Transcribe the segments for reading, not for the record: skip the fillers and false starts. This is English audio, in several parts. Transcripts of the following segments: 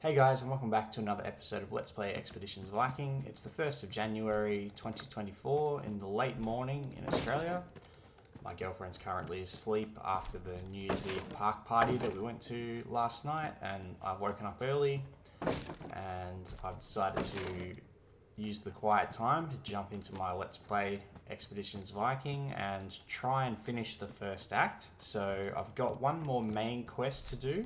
Hey guys, and welcome back to another episode of Let's Play Expeditions Viking. It's the 1st of January 2024 in the late morning in Australia. My girlfriend's currently asleep after the New Year's Eve park party that we went to last night, and I've woken up early and I've decided to use the quiet time to jump into my Let's Play Expeditions Viking and try and finish the first act. So I've got one more main quest to do,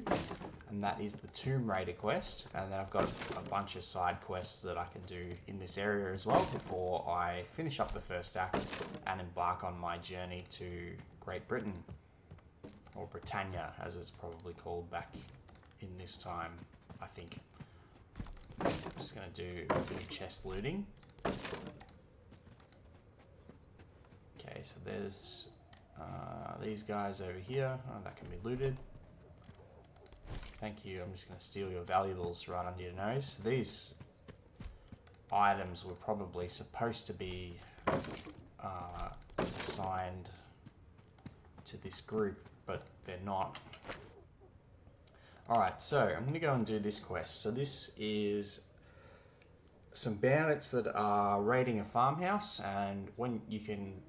and that is the Tomb Raider quest, and then I've got a bunch of side quests that I can do in this area as well before I finish up the first act and embark on my journey to Great Britain, or Britannia as it's probably called back in this time, I think. I'm just going to do a bit of chest looting. Okay, so there's these guys over here. Oh, that can be looted. Thank you. I'm just going to steal your valuables right under your nose. These items were probably supposed to be assigned to this group, but they're not. Alright, so I'm going to go and do this quest. So this is some bandits that are raiding a farmhouse, and when you can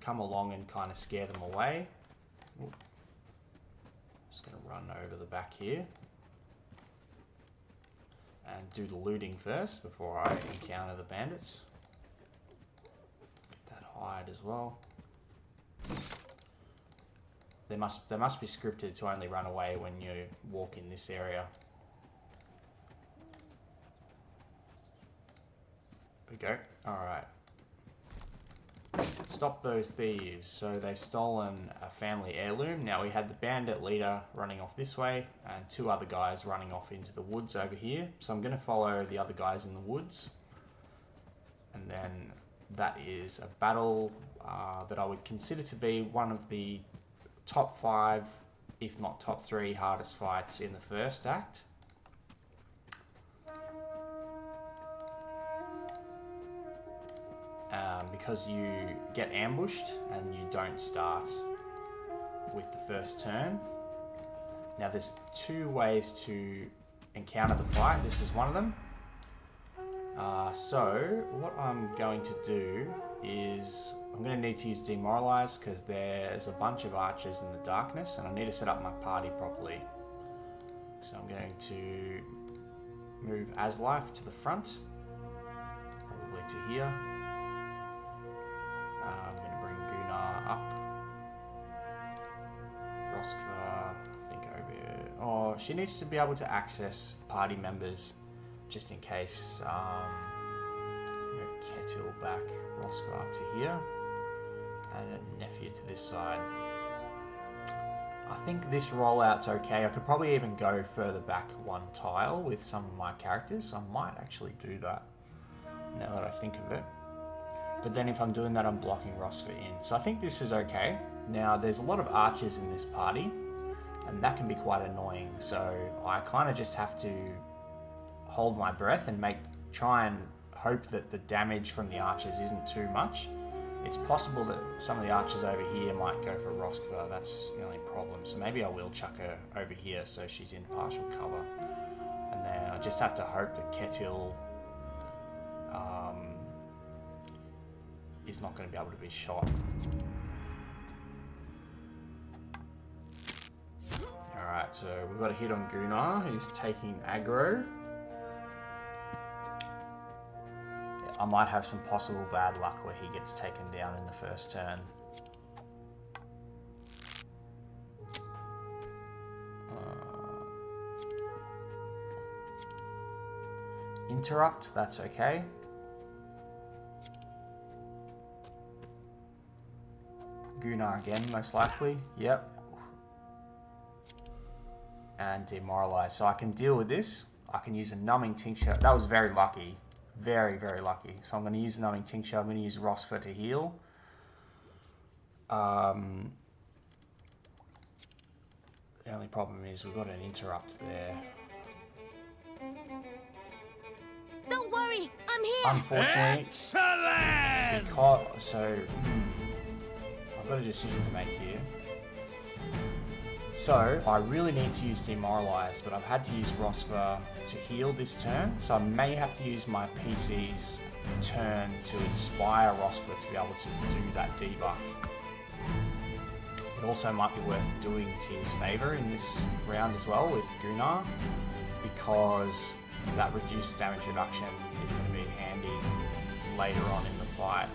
come along and kind of scare them away. Ooh. Just going to run over the back here and do the looting first before I encounter the bandits. Get that hide as well. They must be scripted to only run away when you walk in this area. There we go. Alright. Stop those thieves. So they've stolen a family heirloom. Now we had the bandit leader running off this way and two other guys running off into the woods over here. So I'm going to follow the other guys in the woods. And then that is a battle that I would consider to be one of the top 5, if not top 3 hardest fights in the first act. Because you get ambushed and you don't start with the first turn. Now there's 2 ways to encounter the fight. This is one of them. So what I'm going to do is I'm going to need to use Demoralize because there's a bunch of archers in the darkness and I need to set up my party properly. So I'm going to move Aslife to the front, probably to here. I'm going to bring Gunnar up. Roskva, I think over here. Oh, she needs to be able to access party members just in case. Move Ketil back, Roskva up to here, and a nephew to this side. I think this rollout's okay. I could probably even go further back 1 tile with some of my characters. I might actually do that now that I think of it. But then if I'm doing that, I'm blocking Roskva in. So I think this is okay. Now, there's a lot of archers in this party, and that can be quite annoying. So I kind of just have to hold my breath and try and hope that the damage from the archers isn't too much. It's possible that some of the archers over here might go for Roskva. That's the only problem. So maybe I will chuck her over here so she's in partial cover. And then I just have to hope that Ketil is not going to be able to be shot. Alright, so we've got a hit on Gunnar, who's taking aggro. I might have some possible bad luck where he gets taken down in the first turn. Interrupt, that's okay. Gunnar again, most likely. Yep. And Demoralize. So I can deal with this. I can use a numbing tincture. That was very lucky. Very, very lucky. So I'm going to use a numbing tincture. I'm going to use Roskva to heal. The only problem is we've got an interrupt there. Don't worry, I'm here. Unfortunately. Excellent! So I've got a decision to make here. So I really need to use Demoralize, but I've had to use Roskva to heal this turn, so I may have to use my PC's turn to inspire Roskva to be able to do that debuff. It also might be worth doing Tyr's Favour in this round as well with Gunnar, because that reduced damage reduction is going to be handy later on in the fight.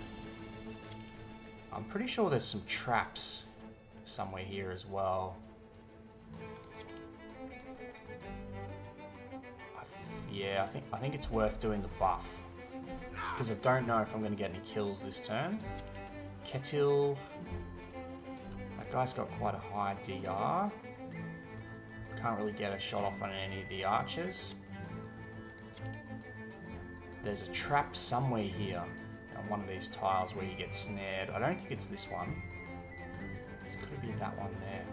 I'm pretty sure there's some traps somewhere here as well. Yeah, I think it's worth doing the buff, because I don't know if I'm going to get any kills this turn. Ketil, that guy's got quite a high DR. Can't really get a shot off on any of the archers. There's a trap somewhere here on one of these tiles where you get snared. I don't think it's this one. It could be that one there.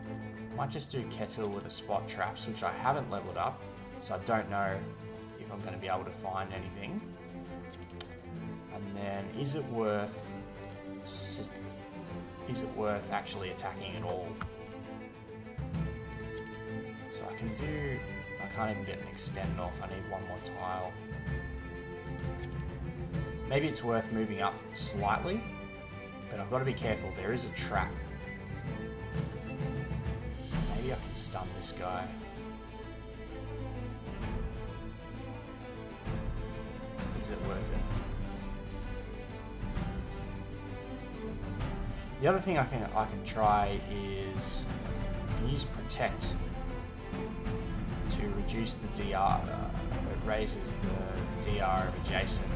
Might just do Ketil with the spot traps, which I haven't leveled up, so I don't know if I'm going to be able to find anything. And then, is it worth actually attacking at all? So I can't even get an extend off. I need one more tile. Maybe it's worth moving up slightly, but I've got to be careful. There is a trap. Maybe I can stun this guy. Is it worth it? The other thing I can try is use Protect to reduce the DR. It raises the DR of adjacent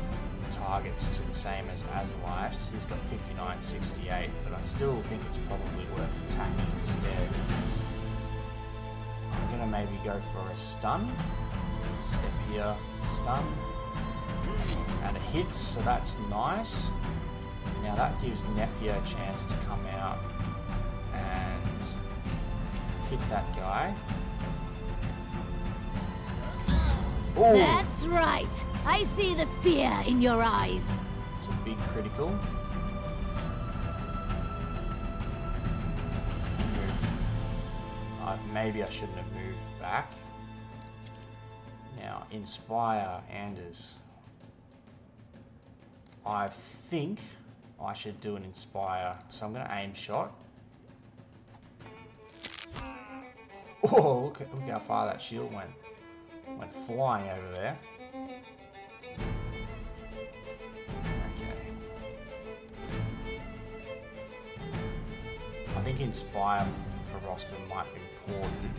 targets to the same as lives. He's got 5968, but I still think it's probably worth attacking instead. I'm gonna maybe go for a stun. Step here, stun. And it hits, so that's nice. Now that gives Nefia a chance to come out and hit that guy. Ooh. That's right. I see the fear in your eyes. It's a big critical. Maybe I shouldn't have moved back. Now, Inspire Anders. I think I should do an Inspire. So I'm going to aim shot. Oh, look how far that shield went. Went flying over there. Okay. I think Inspire for Roskva might be important.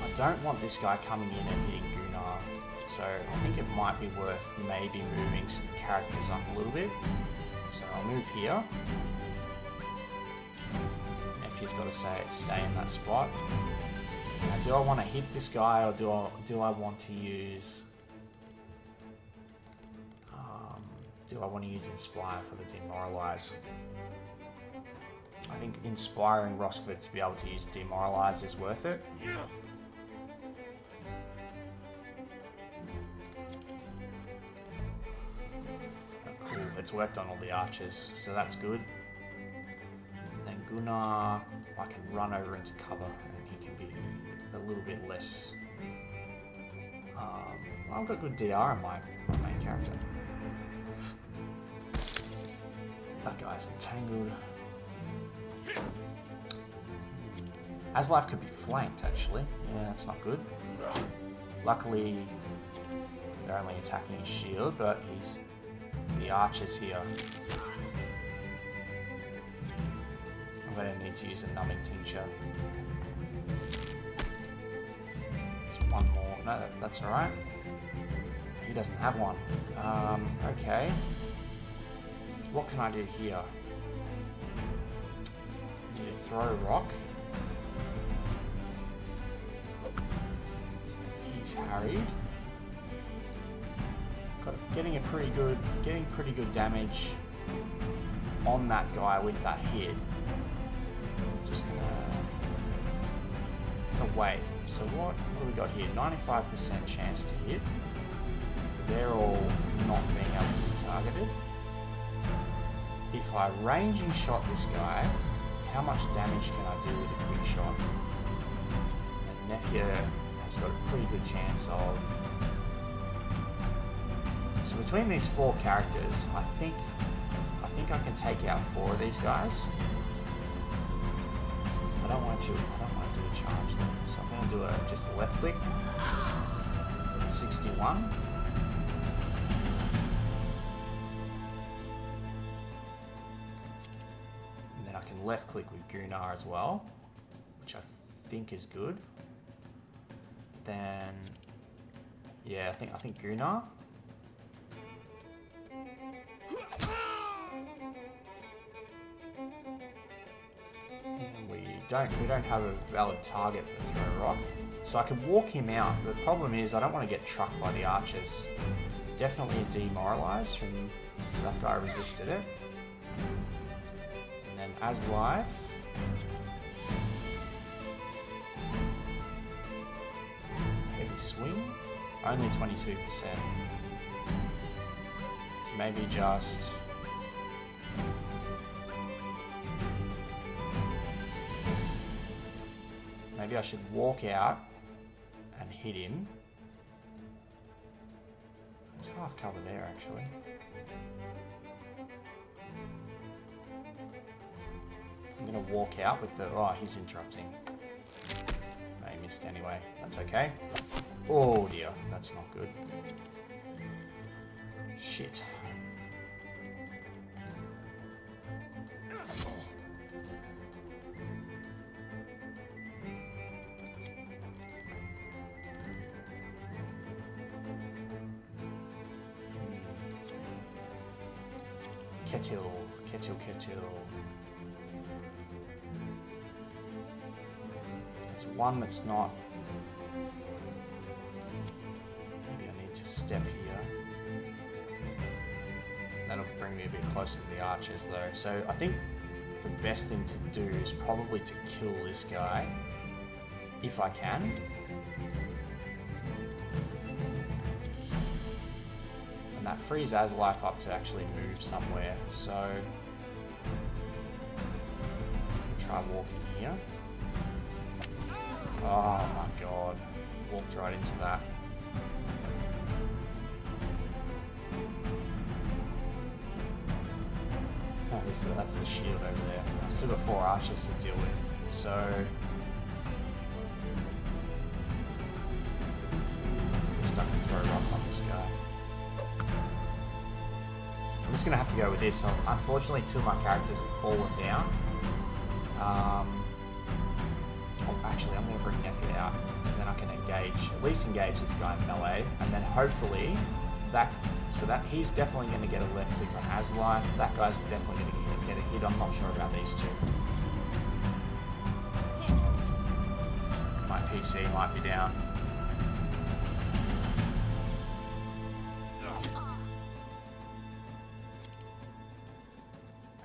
I don't want this guy coming in and hitting Gunnar, so I think it might be worth maybe moving some characters up a little bit. So I'll move here. He's got to stay in that spot. Now, do I want to hit this guy, or do I want to use Inspire for the Demoralize? I think inspiring Roskva to be able to use Demoralize is worth it. Oh, cool, it's worked on all the archers, so that's good. Gunnar, I can run over into cover and he can be a little bit less. I've got good DR in my main character. That guy's entangled. Aslaf could be flanked actually. Yeah, that's not good. Luckily, they're only attacking his shield, but the archer's here. I'm going to need to use a numbing tincture. There's one more. No, that's alright. He doesn't have one. Okay. What can I do here? Need to throw a rock. He's harried. Getting pretty good damage on that guy with that hit. Just gonna wait. So what do we got here? 95% chance to hit. They're all not being able to be targeted. if I ranging shot this guy, how much damage can I do with a quick shot? And Nefia has got a pretty good chance of... So between these 4 characters, I think I can take out 4 of these guys. I don't want to do a charge though, so I'm going to do just a left click. 61. And then I can left click with Gunnar as well, which I think is good. Then, yeah, I think Gunnar. And we don't have a valid target for Throw Rock. So I can walk him out. The problem is I don't want to get trucked by the archers. Definitely a demoralize from so that guy resisted it. And then as life. Heavy swing. Only 22%. Maybe just maybe I should walk out and hit him. It's half cover there actually. I'm gonna walk out with the... Oh, he's interrupting. No, he missed anyway. That's okay. Oh dear, that's not good. Shit. Kettle. There's one that's not. Maybe I need to step here. That'll bring me a bit closer to the archers though. So I think the best thing to do is probably to kill this guy, if I can. And that frees Aslife up to actually move somewhere, so try walking here. Oh my god, walked right into that. Oh, that's the shield over there. I've still got 4 archers to deal with, so I'm stuck to throw rock on this guy. I'm just going to have to go with this. Unfortunately, 2 of my characters have fallen down. Actually, I'm going to bring Nefia out, because then I can at least engage this guy in melee, and then hopefully that he's definitely going to get a left click on Aslife. That guy's definitely going to get a hit. I'm not sure about these 2. My PC might be down.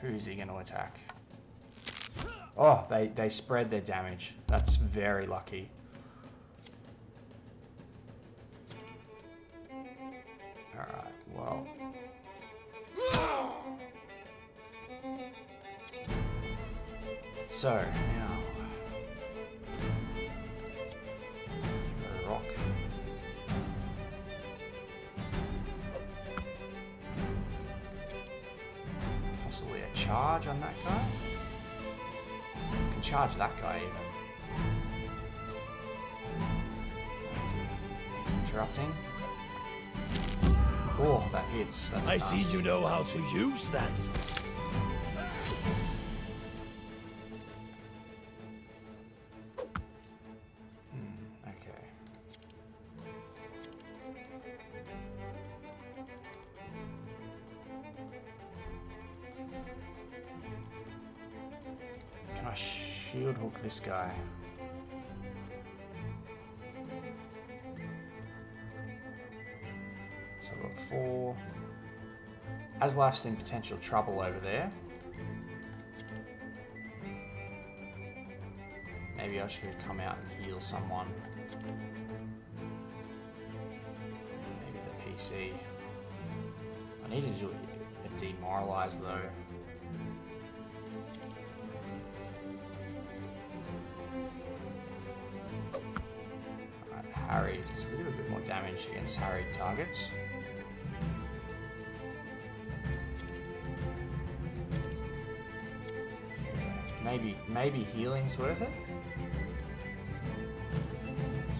Who's he going to attack? Oh, they spread their damage. That's very lucky. Alright, well. So, now. Throw rock. Possibly a charge on that guy. I can charge that guy even. He's interrupting. Oh, that hits. That's I see you know how to use that. Okay. Can I shield hook this guy? So I've got 4. Aslife's in potential trouble over there. Maybe I should come out and heal someone. Maybe the PC. I need to do a demoralize though. harried, so we do a bit more damage against harried targets. Maybe healing's worth it.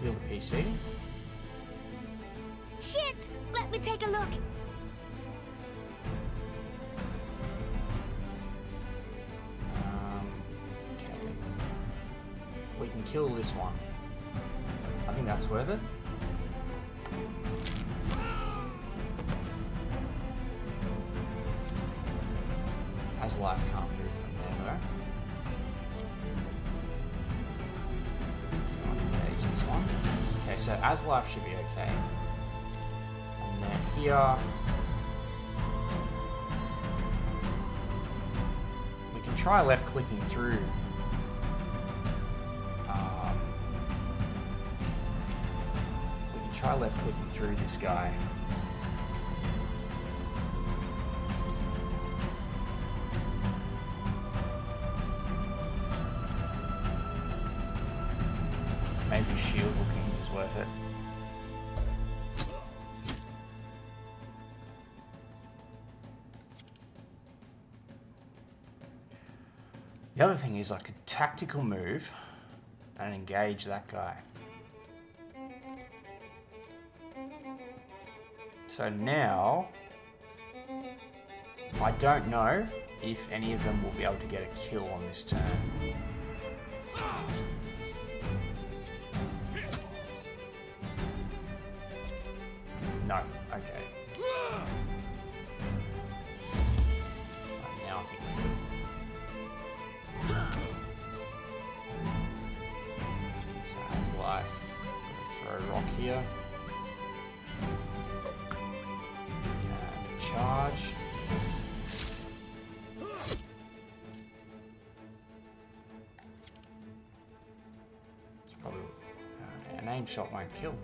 Heal the PC. Shit! Let me take a look. Okay. We can kill this one. I think that's worth it. As life can't move from there though. Engage this one. Okay, so as life should be okay. And then here we can try left clicking through. We can try left clicking through this guy. Maybe shield hooking is worth it. The other thing is I could tactical move and engage that guy. So now, I don't know if any of them will be able to get a kill on this turn. No, okay. Now I think we could. So as life, throw a rock here. And charge. It's probably an aim shot won't kill.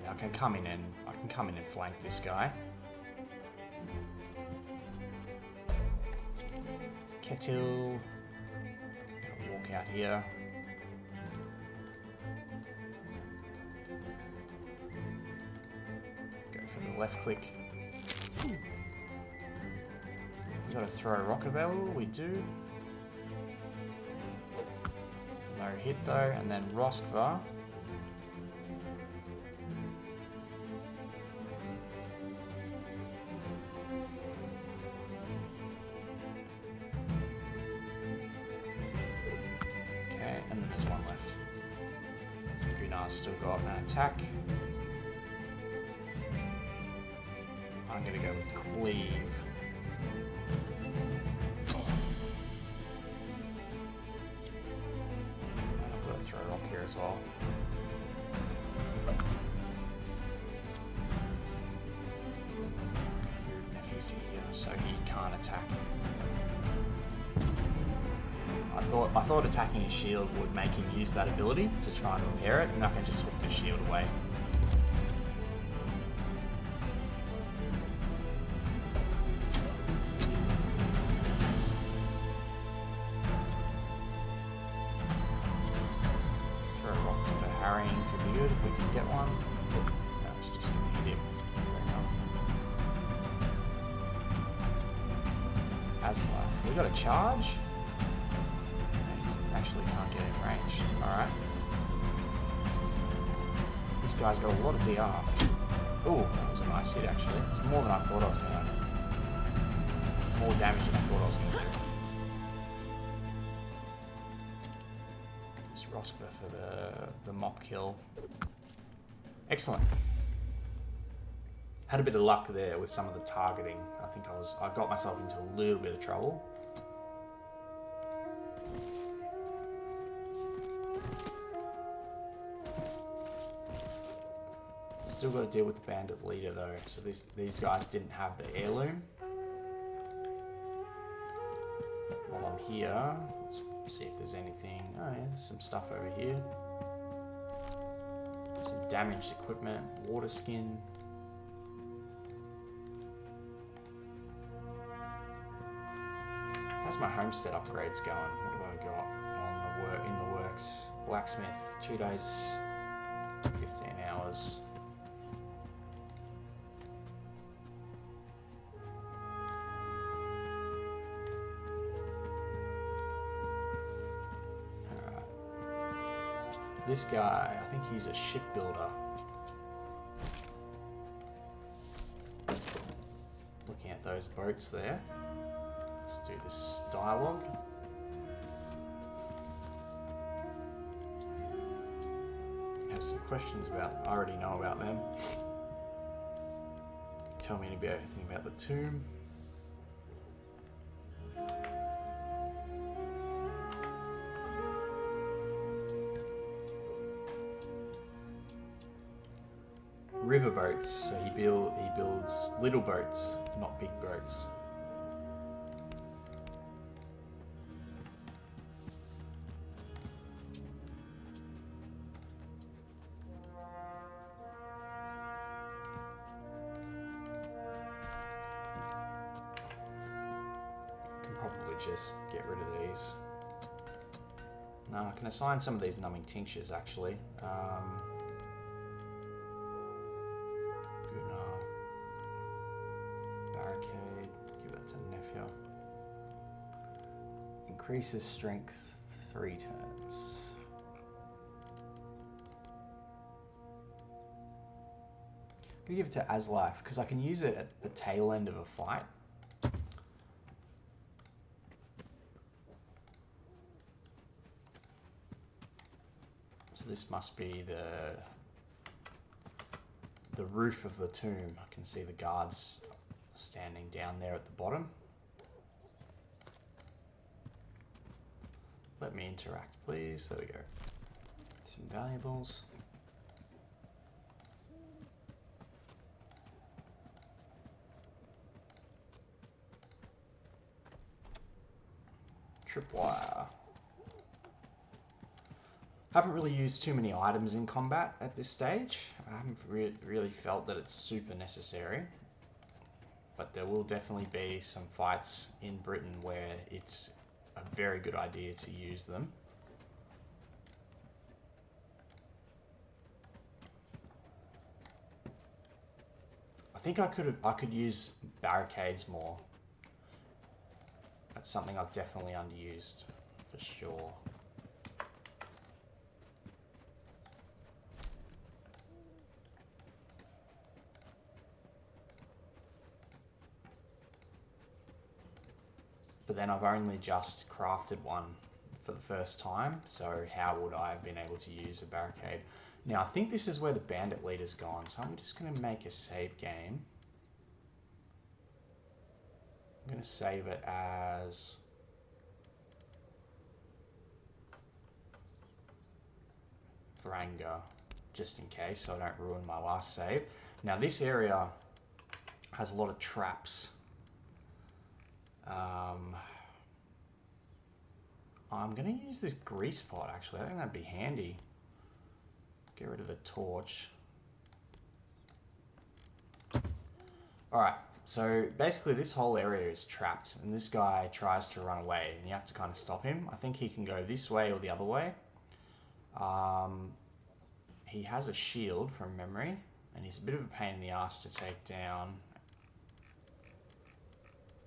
I can come in and flank this guy. Kettle. Walk out here. Go for the left click. We gotta throw a rock available. We do. No hit though, and then Roskva. Still got an attack. I'm going to go with cleave. And I've got to throw a rock here as well. Nephew's here, so he can't attack. I thought attacking his shield would make him use that ability to try and repair it, and I can just hook the shield away. Throw a rock to the harrying could be good if we can get one. That's just going to hit him. As life. We got a charge. Actually can't get in range. Alright. This guy's got a lot of DR. Ooh, that was a nice hit actually. It's more than I thought I was going to. More damage than I thought I was going to do. Just Roskva for the mop kill. Excellent. Had a bit of luck there with some of the targeting. I think I got myself into a little bit of trouble. Still got to deal with the bandit leader though, so these guys didn't have the heirloom. While I'm here, let's see if there's anything. Oh yeah, there's some stuff over here. Some damaged equipment, water skin. How's my homestead upgrades going? What do I got on the works. Blacksmith, 2 days, 15 hours. Alright. This guy, I think he's a shipbuilder. Looking at those boats there. Let's do this dialogue. Have some questions about, I already know about them. Tell me anything about the tomb. River boats, so he builds little boats, not big boats. Can probably just get rid of these. No, I can assign some of these numbing tinctures actually. Barricade, give that to Nephia. Increases strength for 3 turns. I'm gonna give it to Aslife because I can use it at the tail end of a fight. So this must be the roof of the tomb. I can see the guards standing down there at the bottom. Let me interact, please. There we go. Some valuables. Tripwire. Haven't really used too many items in combat at this stage. I haven't really felt that it's super necessary. But there will definitely be some fights in Britain where it's a very good idea to use them. I think I could use barricades more. That's something I've definitely underused for sure. But then I've only just crafted one for the first time, so how would I have been able to use a barricade? Now I think this is where the bandit leader's gone, so I'm just going to make a save game. I'm going to save it as Vranga, just in case so I don't ruin my last save. Now this area has a lot of traps. I'm going to use this grease pot actually. I think that'd be handy. Get rid of the torch. Alright, so basically this whole area is trapped and this guy tries to run away and you have to kind of stop him. I think he can go this way or the other way. He has a shield from memory and he's a bit of a pain in the ass to take down.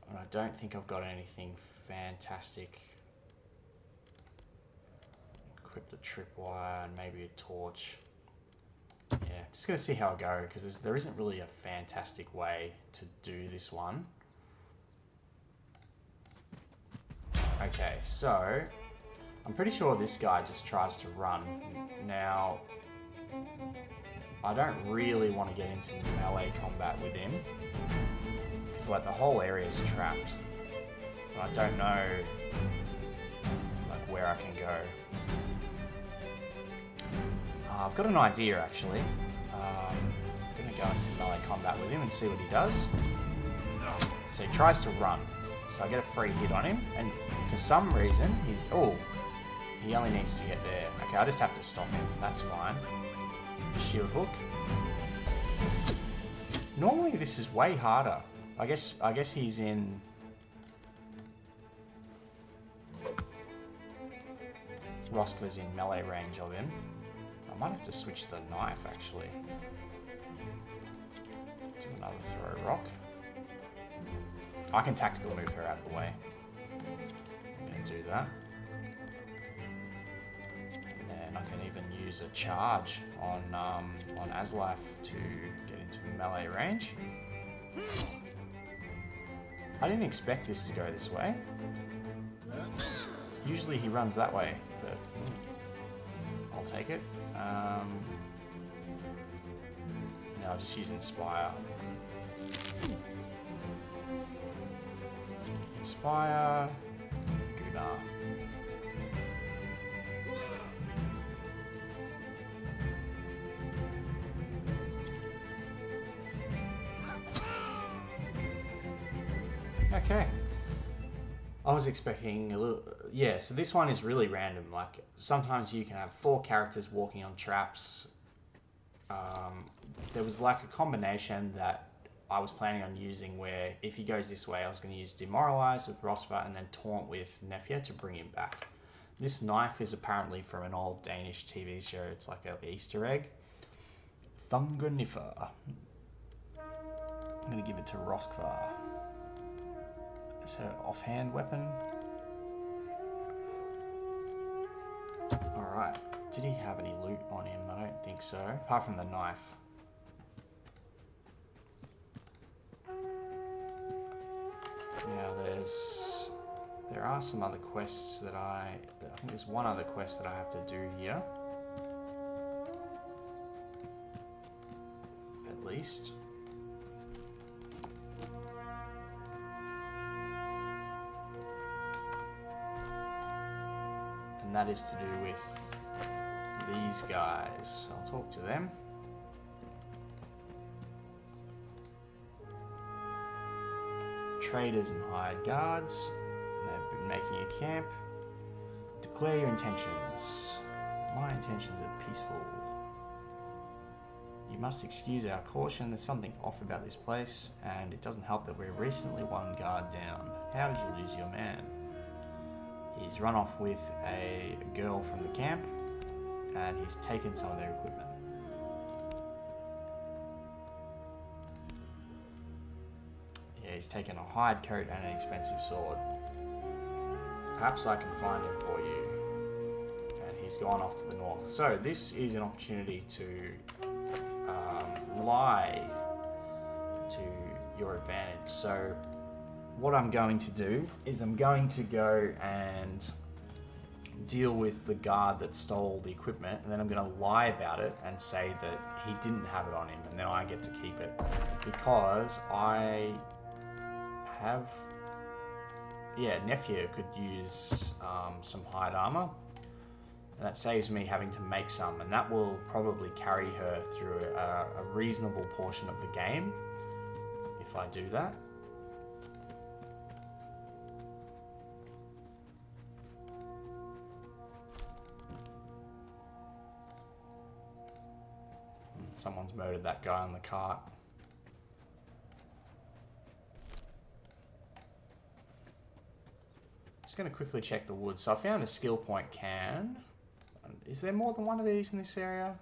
And I don't think I've got anything fantastic. Equip the tripwire and maybe a torch. Yeah, just going to see how I go because there isn't really a fantastic way to do this one. Okay, so I'm pretty sure this guy just tries to run. Now, I don't really want to get into melee combat with him. Because like the whole area is trapped. And I don't know like where I can go. I've got an idea actually. I'm going to go into melee combat with him and see what he does. So he tries to run. So I get a free hit on him and for some reason he only needs to get there. Okay, I just have to stop him. That's fine. Shield hook. Normally this is way harder. I guess he's in. Roscoe's in melee range of him. I might have to switch the knife, actually. Do another throw rock. I can tactical move her out of the way. I'm going to do that. And then I can even use a charge on Aslife to get into melee range. I didn't expect this to go this way. Usually he runs that way, but I'll take it. Now I'll just use Inspire. Inspire. Gunnar. Okay. I was expecting a little... Yeah, so this one is really random. Like, sometimes you can have 4 characters walking on traps. There was like a combination that I was planning on using where if he goes this way, I was going to use Demoralize with Rosva and then Taunt with Nefia to bring him back. This knife is apparently from an old Danish TV show. It's like an Easter egg. Thunganifer. I'm going to give it to Rosva. It's her offhand weapon. Alright. Did he have any loot on him? I don't think so. Apart from the knife. Now there are some other quests that I think there's one other quest that I have to do here. At least. And that is to do with these guys. I'll talk to them. Traders and hired guards. And they've been making a camp. Declare your intentions. My intentions are peaceful. You must excuse our caution. There's something off about this place, and it doesn't help that we're recently one guard down. How did you lose your man? He's run off with a girl from the camp, and he's taken some of their equipment. Yeah, he's taken a hired coat and an expensive sword. Perhaps I can find him for you. And he's gone off to the north. So this is an opportunity to lie to your advantage. So what I'm going to do is I'm going to go and deal with the guard that stole the equipment, and then I'm going to lie about it and say that he didn't have it on him, and then I get to keep it because I have... Yeah, Nefia could use some hide armor, and that saves me having to make some, and that will probably carry her through a reasonable portion of the game if I do that. Someone's murdered that guy on the cart. Just going to quickly check the woods. So I found a skill point can. Is there more than one of these in this area?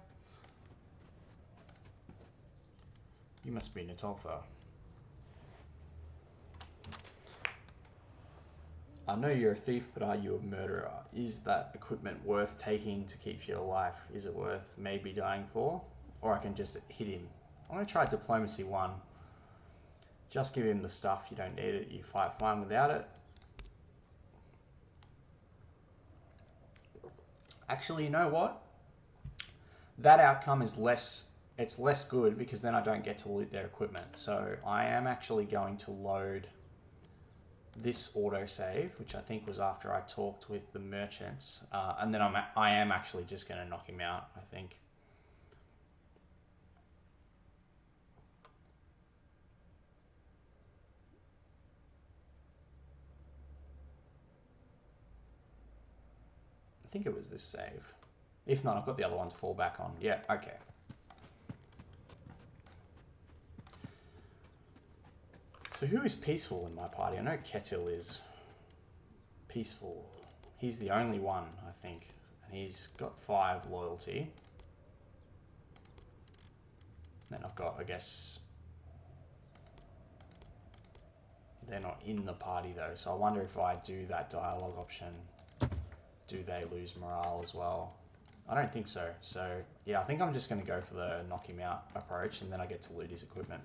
You must be Natolfa. I know you're a thief, but are you a murderer? Is that equipment worth taking to keep you alive? Is it worth maybe dying for? Or I can just hit him. I'm going to try Diplomacy 1. Just give him the stuff. You don't need it. You fight fine without it. Actually, you know what? That outcome is less... It's less good because then I don't get to loot their equipment. So I am actually going to load this autosave, which I think was after I talked with the merchants. And then I am actually just going to knock him out, I think. I think it was this save. If not, I've got the other one to fall back on. Yeah, okay. So who is peaceful in my party? I know Ketil is peaceful. He's the only one, I think. And He's got 5 loyalty. Then I've got, I guess, they're not in the party though, so I wonder if I do that dialogue option, do they lose morale as well? I don't think so. So yeah, I think I'm just going to go for the knock him out approach, and then I get to loot his equipment.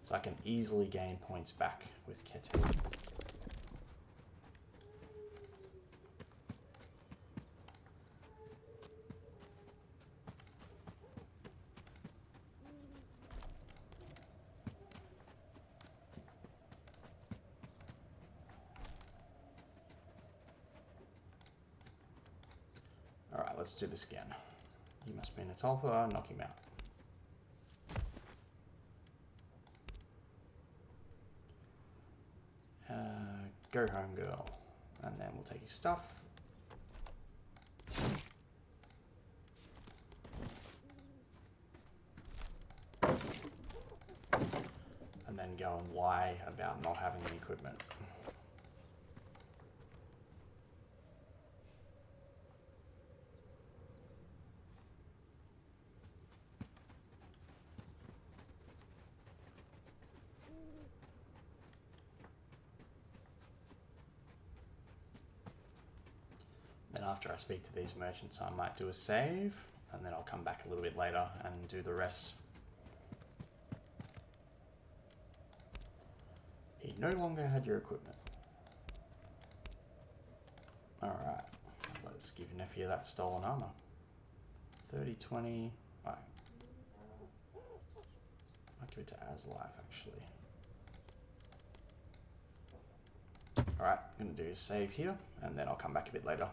So I can easily gain points back with Ketil. Alright, let's do this again. You must be in a Tulpa, knock him out. Go home, girl. And then we'll take his stuff. And then go and lie about not having the equipment. Then after I speak to these merchants, I might do a save, and then I'll come back a little bit later and do the rest. He no longer had your equipment. Alright, let's give your nephew that stolen armor. 30, 20, right. I'll give it to Aslife actually. Alright, I'm going to do a save here, and then I'll come back a bit later.